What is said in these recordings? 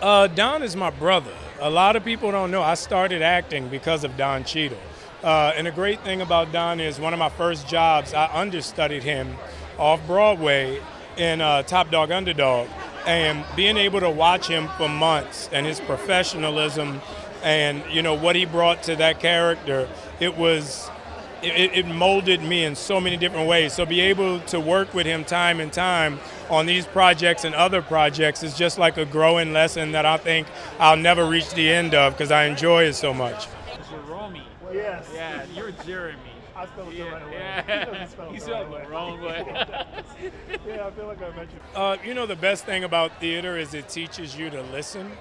Don is my brother. A lot of people don't know I started acting because of Don Cheadle. And the great thing about Don is one of my first jobs, I understudied him off Broadway in Top Dog Underdog. And being able to watch him for months and his professionalism and, you know, what he brought to that character, it molded me in so many different ways. So be able to work with him time and time on these projects and other projects is just like a growing lesson that I think I'll never reach the end of because I enjoy it so much. Jerome. Yes. Yeah, you're Jeremy. I spelled it the right way. Yeah. You spelled it the wrong way. Yeah, I feel like I mentioned. You know, the best thing about theater is it teaches you to listen.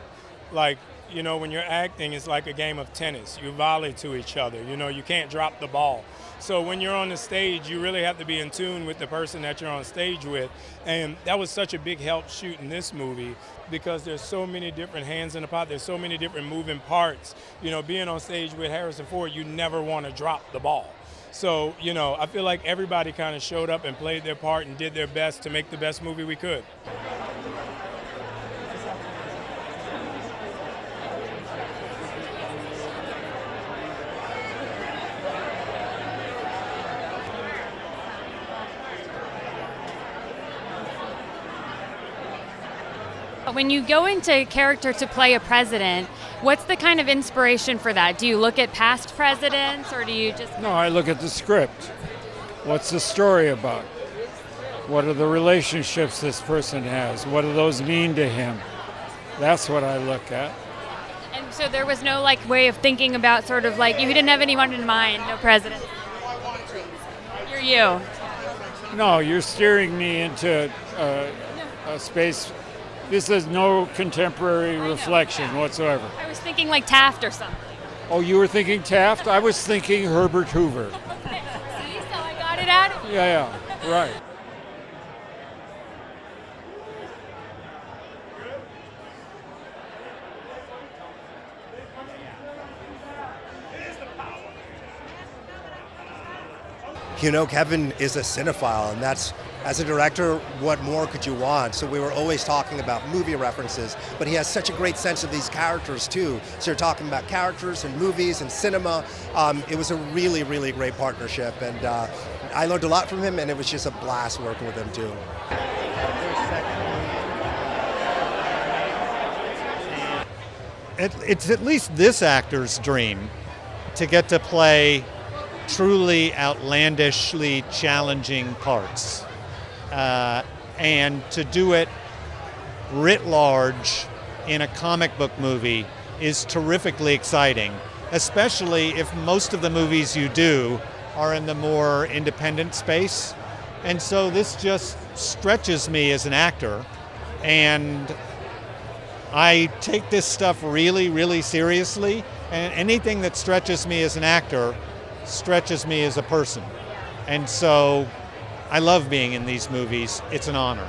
Like, you know, when you're acting, it's like a game of tennis. You volley to each other. You know, you can't drop the ball. So when you're on the stage, you really have to be in tune with the person that you're on stage with. And that was such a big help shooting this movie because there's so many different hands in the pot. There's so many different moving parts. You know, being on stage with Harrison Ford, you never want to drop the ball. So, you know, I feel like everybody kind of showed up and played their part and did their best to make the best movie we could. When you go into character to play a president, what's the kind of inspiration for that? Do you look at past presidents or do you just... No, I look at the script. What's the story about? What are the relationships this person has? What do those mean to him? That's what I look at. And so there was no like way of thinking about sort of like, you didn't have anyone in mind, no president. You're you. No, you're steering me into a space. This is no contemporary reflection whatsoever. I was thinking like Taft or something. Oh, you were thinking Taft? I was thinking Herbert Hoover. See, so I got it out of you. Yeah, right. You know, Kevin is a cinephile, and that's, as a director, what more could you want? So we were always talking about movie references, but he has such a great sense of these characters too. So you're talking about characters and movies and cinema. It was a really, really great partnership, and I learned a lot from him, and it was just a blast working with him too. It's at least this actor's dream to get to play truly outlandishly challenging parts and to do it writ large in a comic book movie is terrifically exciting, especially if most of the movies you do are in the more independent space. And so this just stretches me as an actor, and I take this stuff really, really seriously, and anything that stretches me as an actor stretches me as a person. And so I love being in these movies. It's an honor.